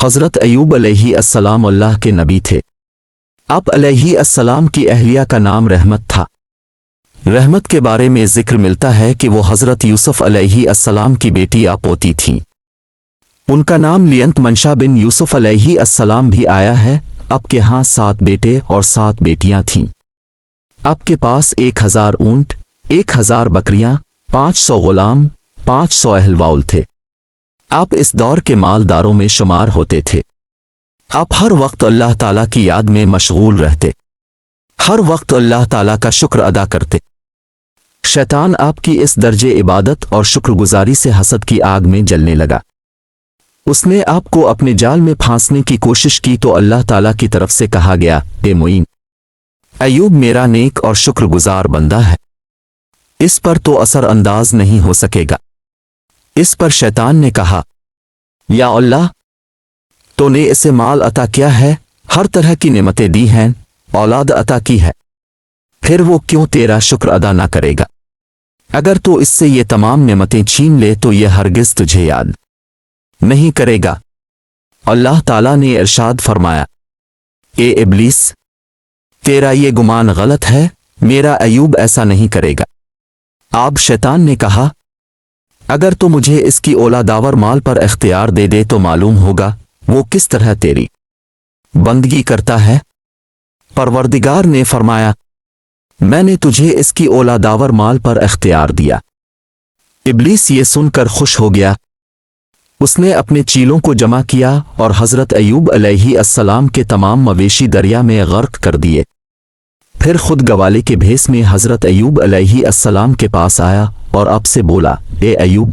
حضرت ایوب علیہ السلام اللہ کے نبی تھے۔ آپ علیہ السلام کی اہلیہ کا نام رحمت تھا۔ رحمت کے بارے میں ذکر ملتا ہے کہ وہ حضرت یوسف علیہ السلام کی بیٹی پوتی تھیں۔ ان کا نام لینت منشا بن یوسف علیہ السلام بھی آیا ہے۔ آپ کے ہاں 7 بیٹے اور 7 بیٹیاں تھیں۔ آپ کے پاس 1000 اونٹ، 1000 بکریاں، 500 غلام، 500 اہل تھے۔ آپ اس دور کے مالداروں میں شمار ہوتے تھے۔ آپ ہر وقت اللہ تعالیٰ کی یاد میں مشغول رہتے، ہر وقت اللہ تعالیٰ کا شکر ادا کرتے۔ شیطان آپ کی اس درجے عبادت اور شکر گزاری سے حسد کی آگ میں جلنے لگا۔ اس نے آپ کو اپنے جال میں پھانسنے کی کوشش کی تو اللہ تعالیٰ کی طرف سے کہا گیا، اے معین، ایوب میرا نیک اور شکر گزار بندہ ہے، اس پر تو اثر انداز نہیں ہو سکے گا۔ اس پر شیطان نے کہا، یا اللہ، تو نے اسے مال عطا کیا ہے، ہر طرح کی نعمتیں دی ہیں، اولاد عطا کی ہے، پھر وہ کیوں تیرا شکر ادا نہ کرے گا؟ اگر تو اس سے یہ تمام نعمتیں چھین لے تو یہ ہرگز تجھے یاد نہیں کرے گا۔ اللہ تعالیٰ نے ارشاد فرمایا، اے ابلیس، تیرا یہ گمان غلط ہے، میرا ایوب ایسا نہیں کرے گا۔ اب شیطان نے کہا، اگر تو مجھے اس کی اولاداور مال پر اختیار دے دے تو معلوم ہوگا وہ کس طرح تیری بندگی کرتا ہے۔ پروردگار نے فرمایا، میں نے تجھے اس کی اولاداور مال پر اختیار دیا۔ ابلیس یہ سن کر خوش ہو گیا۔ اس نے اپنے چیلوں کو جمع کیا اور حضرت ایوب علیہ السلام کے تمام مویشی دریا میں غرق کر دیے۔ پھر خود گوالے کے بھیس میں حضرت ایوب علیہ السلام کے پاس آیا اور آپ سے بولا، اے ایوب،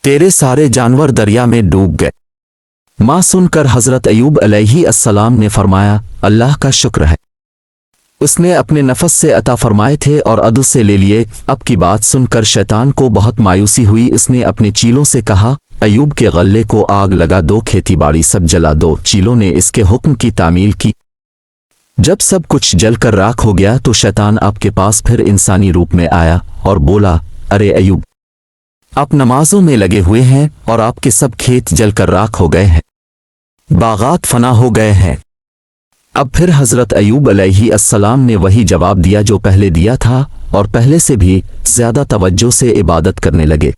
تیرے سارے جانور دریا میں ڈوب گئے۔ ماں سن کر حضرت ایوب علیہ السلام نے فرمایا، اللہ کا شکر ہے، اس نے اپنے نفس سے عطا فرمائے تھے اور عدل سے لے لیے۔ اب کی بات سن کر شیطان کو بہت مایوسی ہوئی۔ اس نے اپنے چیلوں سے کہا، ایوب کے غلے کو آگ لگا دو، کھیتی باڑی سب جلا دو۔ چیلوں نے اس کے حکم کی تعمیل کی۔ جب سب کچھ جل کر راکھ ہو گیا تو شیطان آپ کے پاس پھر انسانی روپ میں آیا اور بولا، ارے ایوب، آپ نمازوں میں لگے ہوئے ہیں اور آپ کے سب کھیت جل کر راکھ ہو گئے ہیں، باغات فنا ہو گئے ہیں۔ اب پھر حضرت ایوب علیہ السلام نے وہی جواب دیا جو پہلے دیا تھا، اور پہلے سے بھی زیادہ توجہ سے عبادت کرنے لگے۔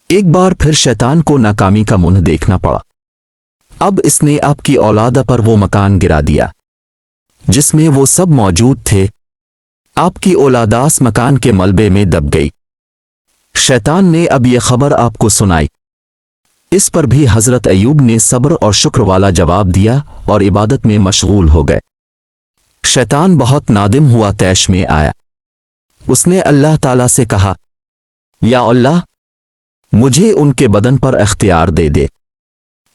ایک بار پھر شیطان کو ناکامی کا منہ دیکھنا پڑا۔ اب اس نے آپ کی اولاد پر وہ مکان گرا دیا جس میں وہ سب موجود تھے۔ آپ کی اولاداس مکان کے ملبے میں دب گئی۔ شیطان نے اب یہ خبر آپ کو سنائی۔ اس پر بھی حضرت ایوب نے صبر اور شکر والا جواب دیا اور عبادت میں مشغول ہو گئے۔ شیطان بہت نادم ہوا طیش میں آیا۔ اس نے اللہ تعالیٰ سے کہا، یا اللہ، مجھے ان کے بدن پر اختیار دے دے،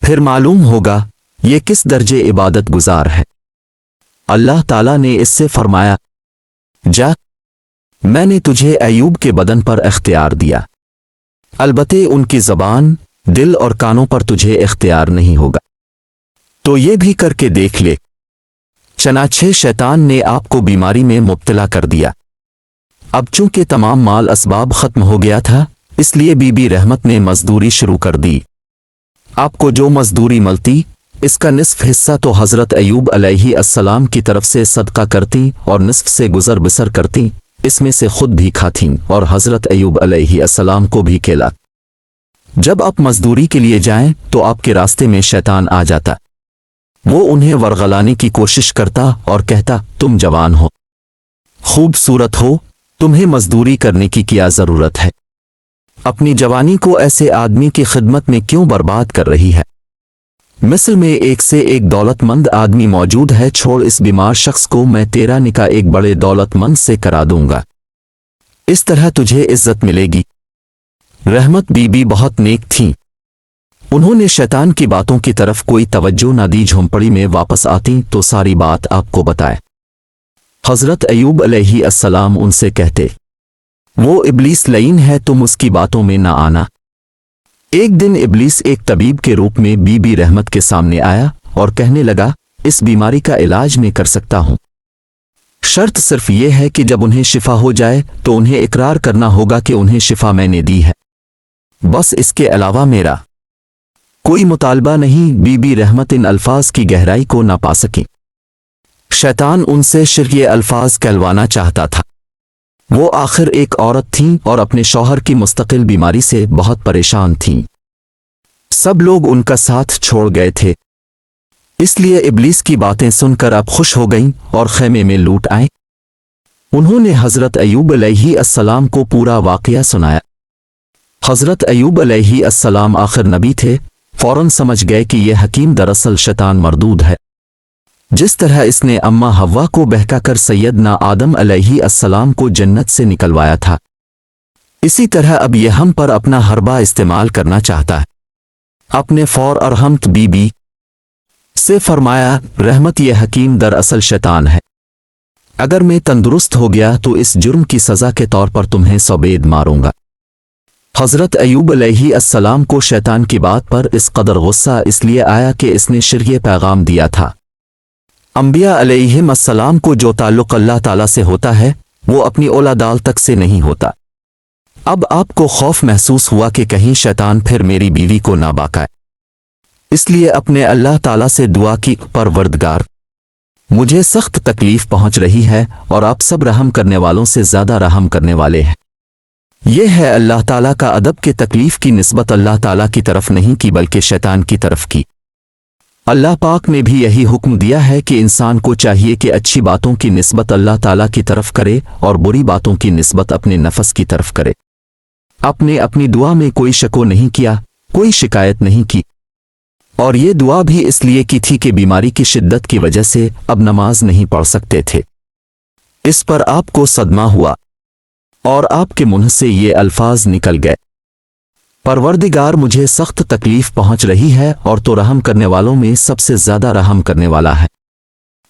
پھر معلوم ہوگا یہ کس درجے عبادت گزار ہے۔ اللہ تعالیٰ نے اس سے فرمایا، جا، میں نے تجھے ایوب کے بدن پر اختیار دیا، البتہ ان کی زبان، دل اور کانوں پر تجھے اختیار نہیں ہوگا، تو یہ بھی کر کے دیکھ لے۔ چنانچہ شیطان نے آپ کو بیماری میں مبتلا کر دیا۔ اب چونکہ تمام مال اسباب ختم ہو گیا تھا، اس لیے بی بی رحمت نے مزدوری شروع کر دی۔ آپ کو جو مزدوری ملتی، اس کا نصف حصہ تو حضرت ایوب علیہ السلام کی طرف سے صدقہ کرتی اور نصف سے گزر بسر کرتی، اس میں سے خود بھی کھاتیں اور حضرت ایوب علیہ السلام کو بھی کھلا۔ جب آپ مزدوری کے لیے جائیں تو آپ کے راستے میں شیطان آ جاتا، وہ انہیں ورغلانے کی کوشش کرتا اور کہتا، تم جوان ہو، خوبصورت ہو، تمہیں مزدوری کرنے کی کیا ضرورت ہے؟ اپنی جوانی کو ایسے آدمی کی خدمت میں کیوں برباد کر رہی ہے؟ مصر میں ایک سے ایک دولت مند آدمی موجود ہے، چھوڑ اس بیمار شخص کو، میں تیرا نکاح ایک بڑے دولت مند سے کرا دوں گا، اس طرح تجھے عزت ملے گی۔ رحمت بی بی بہت نیک تھیں، انہوں نے شیطان کی باتوں کی طرف کوئی توجہ نہ دی۔ جھونپڑی میں واپس آتی تو ساری بات آپ کو بتائے۔ حضرت ایوب علیہ السلام ان سے کہتے، وہ ابلیس لعین ہے، تم اس کی باتوں میں نہ آنا۔ ایک دن ابلیس ایک طبیب کے روپ میں بی بی رحمت کے سامنے آیا اور کہنے لگا، اس بیماری کا علاج میں کر سکتا ہوں، شرط صرف یہ ہے کہ جب انہیں شفا ہو جائے تو انہیں اقرار کرنا ہوگا کہ انہیں شفا میں نے دی ہے، بس اس کے علاوہ میرا कोई मुतालबा नहीं। बीबी रहमत इन अल्फाज की गहराई को ना पा सकी। शैतान उनसे सिर्फ ये अल्फाज कहलवाना चाहता था। वो आखिर एक औरत थीं और अपने शौहर की मुस्तकिल बीमारी से बहुत परेशान थीं। सब लोग उनका साथ छोड़ गए थे, इसलिए इब्लीस की बातें सुनकर अब खुश हो गईं और खेमे में लूट आए। उन्होंने हज़रत अय्यूब अलैहिस्सलाम को पूरा वाक़या सुनाया। हज़रत अय्यूब अलैहिस्सलाम आखिर नबी थे, फौरन समझ गए कि यह हकीम दरअसल शैतान मरदूद है। जिस तरह इसने अम्मा हव्वा को बहकाकर सैयदना आदम अलैहिस्सलाम को जन्नत से निकलवाया था, इसी तरह अब यह हम पर अपना हरबा इस्तेमाल करना चाहता है। अपने फौर अरहमत बीबी से फरमाया, रहमत यह हकीम दरअसल शैतान है। अगर मैं तंदुरुस्त हो गया तो इस जुर्म की सज़ा के तौर पर तुम्हें सौबेद मारूंगा। हज़रत अय्यूब अलैहिस्सलाम को शैतान की बात पर इस कदर गुस्सा इसलिए आया कि इसने शिर्य पैगाम दिया था, अंबिया अलैहिस्सलाम को जो ताल्लुक़ अल्लाह ताला से होता है वो अपनी औलादाल तक से नहीं होता। अब आपको खौफ महसूस हुआ कि कहीं शैतान फिर मेरी बीवी को ना बाकाए, इसलिए अपने अल्लाह ताला से दुआ की, परवरदिगार मुझे सख्त तकलीफ पहुंच रही है और आप सब रहम करने वालों से ज़्यादा रहम करने वाले हैं। यह है अल्लाह ताला का अदब के तकलीफ की निस्बत अल्लाह ताला की तरफ नहीं की बल्कि शैतान की तरफ की। अल्लाह पाक ने भी यही हुक्म दिया है कि इंसान को चाहिए कि अच्छी बातों की निस्बत अल्लाह ताला की तरफ करे और बुरी बातों की निस्बत अपने नफस की तरफ करे। आपने अपनी दुआ में कोई शको नहीं किया, कोई शिकायत नहीं की, और ये दुआ भी इसलिए की थी कि बीमारी की शिद्दत की वजह से अब नमाज नहीं पढ़ सकते थे। इस पर आपको सदमा हुआ और आपके मुंह से ये अल्फाज निकल गए, परवरदिगार मुझे सख्त तकलीफ पहुंच रही है और तो रहम करने वालों में सबसे ज्यादा रहम करने वाला है।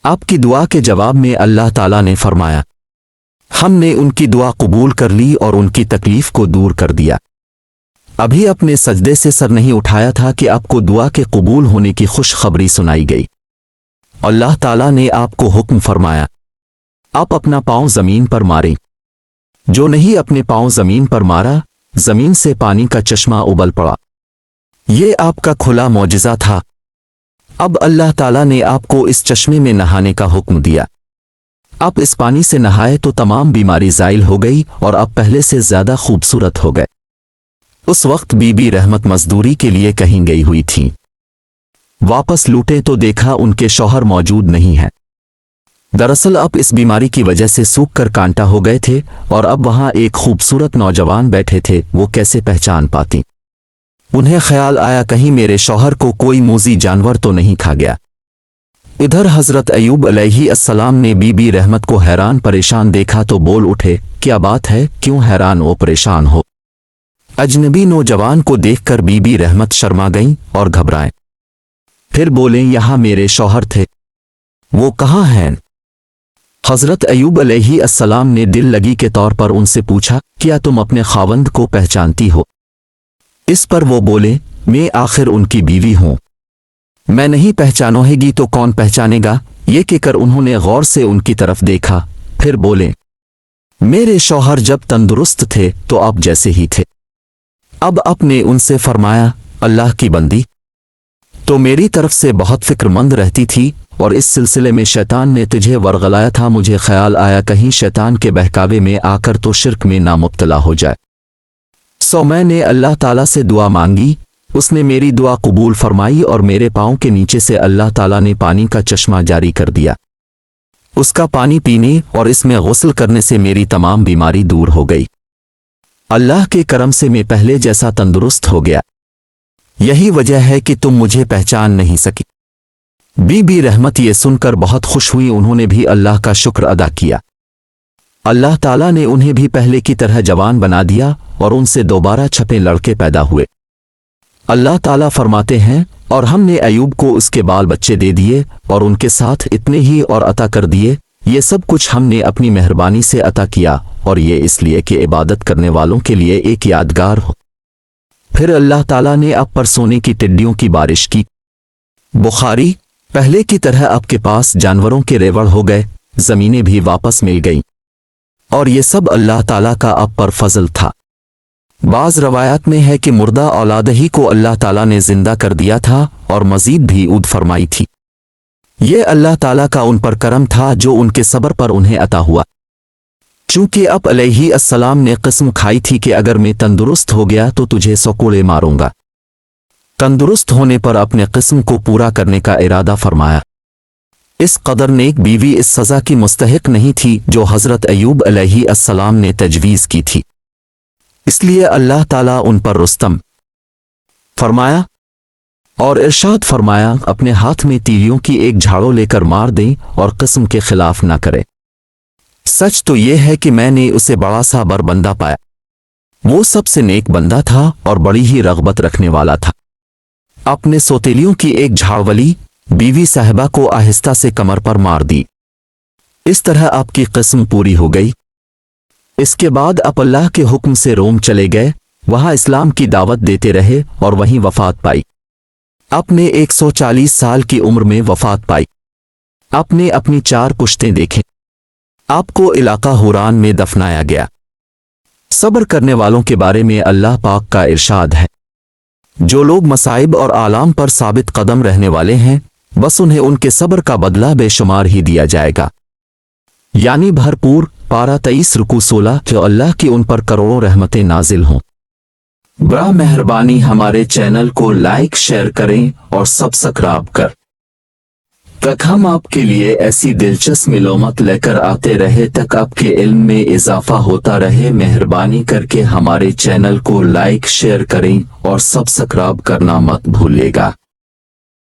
आपकी दुआ के जवाब में अल्लाह ताला ने फरमाया, हमने उनकी दुआ कबूल कर ली और उनकी तकलीफ को दूर कर दिया। अभी अपने सजदे से सर नहीं उठाया था कि आपको दुआ के कबूल होने की खुशखबरी सुनाई गई। अल्लाह ताला ने आपको हुक्म फरमाया, आप अपना पांव जमीन पर मारें। जो नहीं अपने पांव जमीन पर मारा, जमीन से पानी का चश्मा उबल पड़ा। ये आपका खुला मौजिज़ा था। अब अल्लाह ताला ने आपको इस चश्मे में नहाने का हुक्म दिया। आप इस पानी से नहाए तो तमाम बीमारी ज़ाइल हो गई और आप पहले से ज़्यादा खूबसूरत हो गए। उस वक्त बीबी रहमत मजदूरी के लिए कहीं गई हुई थी। वापस लूटे तो देखा उनके शौहर मौजूद नहीं है। दरअसल अब इस बीमारी की वजह से सूख कर कांटा हो गए थे और अब वहां एक खूबसूरत नौजवान बैठे थे, वो कैसे पहचान पाती। उन्हें ख्याल आया कहीं मेरे शौहर को कोई मूजी जानवर तो नहीं खा गया। इधर हज़रत अय्यूब अलैहिस्सलाम ने बीबी रहमत को हैरान परेशान देखा तो बोल उठे, क्या बात है, क्यों हैरान और परेशान हो। अजनबी नौजवान को देखकर बीबी रहमत शर्मा गईं और घबराएं। फिर बोले, यहां मेरे शौहर थे, वो कहाँ हैं। हज़रत अय्यूब अलैहिस्सलाम ने दिल लगी के तौर पर उनसे पूछा, क्या तुम अपने खावंद को पहचानती हो। इस पर वो बोले, मैं आखिर उनकी बीवी हूं, मैं नहीं पहचानोगी तो कौन पहचानेगा। ये कहकर उन्होंने गौर से उनकी तरफ देखा, फिर बोले, मेरे शौहर जब तंदुरुस्त थे तो आप जैसे ही थे। अब आपने उनसे फरमाया, अल्लाह की बंदी तो मेरी तरफ से बहुत फिक्रमंद रहती थी और इस सिलसिले में शैतान ने तुझे वरगलाया था। मुझे ख्याल आया कहीं शैतान के बहकावे में आकर तो शिर्क में ना मुब्तला हो जाए। सो मैंने अल्लाह ताला से दुआ मांगी, उसने मेरी दुआ कबूल फरमाई और मेरे पाँव के नीचे से अल्लाह ताला ने पानी का चश्मा जारी कर दिया। उसका पानी पीने और इसमें गुस्ल करने से मेरी तमाम बीमारी दूर हो गई। अल्लाह के करम से मैं पहले जैसा तंदुरुस्त हो गया। यही वजह है कि तुम मुझे पहचान नहीं सकी। बीबी रहमत ये सुनकर बहुत खुश हुई। उन्होंने भी अल्लाह का शुक्र अदा किया। अल्लाह ताला ने उन्हें भी पहले की तरह जवान बना दिया और उनसे दोबारा छपे लड़के पैदा हुए। अल्लाह ताला फरमाते हैं, और हमने अय्यूब को उसके बाल बच्चे दे दिए और उनके साथ इतने ही और अता कर दिए। ये सब कुछ हमने अपनी मेहरबानी से अता किया और ये इसलिए कि इबादत करने वालों के लिए एक यादगार हो। फिर अल्लाह ताला ने आप पर सोने की टिड्डियों की बारिश की। बुखारी, पहले की तरह आपके पास जानवरों के रेवड़ हो गए, जमीनें भी वापस मिल गईं, और ये सब अल्लाह ताला का आप पर फजल था। बाज रवायात में है कि मुर्दा औलाद ही को अल्लाह ताला ने जिंदा कर दिया था और मजीद भी ऊद फरमाई थी। ये अल्लाह ताला का उन पर करम था जो उनके सब्र पर उन्हें अता हुआ। चूंकि अब अलैहि अस्सलाम ने कसम खाई थी कि अगर मैं तंदुरुस्त हो गया तो तुझे सकोड़े मारूंगा। तंदुरुस्त होने पर अपने किस्म को पूरा करने का इरादा फरमाया। इस कदर नेक बीवी इस सज़ा की मुस्तहिक नहीं थी जो हज़रत अय्यूब अलैहि अस्सलाम ने तजवीज़ की थी, इसलिए अल्लाह ताला उन पर रुस्तम फरमाया और इरशाद फरमाया, अपने हाथ में तीलियों की एक झाड़ो लेकर मार दें और किस्म के खिलाफ न करे। सच तो यह है कि मैंने उसे बड़ा सा बर बंदा पाया। वो सबसे नेक बंदा था और बड़ी ही रग़बत रखने वाला था। अपने सोतेलियों की एक झाड़वली बीवी साहिबा को आहिस्ता से कमर पर मार दी। इस तरह आपकी किस्म पूरी हो गई। इसके बाद आप अल्लाह के हुक्म से रोम चले गए, वहां इस्लाम की दावत देते रहे और वहीं वफात पाई। आपने 140 साल की उम्र में वफात पाई। आपने अपनी 4 पुश्तें देखें। आपको इलाका हुरान में दफनाया गया। सब्र करने वालों के बारे में अल्लाह पाक का इरशाद है, जो लोग मसाइब और आलाम पर साबित कदम रहने वाले हैं, बस उन्हें उनके सब्र का बदला बेशुमार ही दिया जाएगा। यानी भरपूर। पारा 23 रुकू 16 जो अल्लाह की उन पर करोड़ों रहमतें नाजिल हों। बड़ा मेहरबानी हमारे चैनल को लाइक शेयर करें और सब्सक्राइब कर तक हम आपके लिए ऐसी दिलचस्प मालूमात लेकर आते रहे तक आपके इल्म में इजाफा होता रहे। मेहरबानी करके हमारे चैनल को लाइक शेयर करें और सब्सक्राइब करना मत भूलिएगा।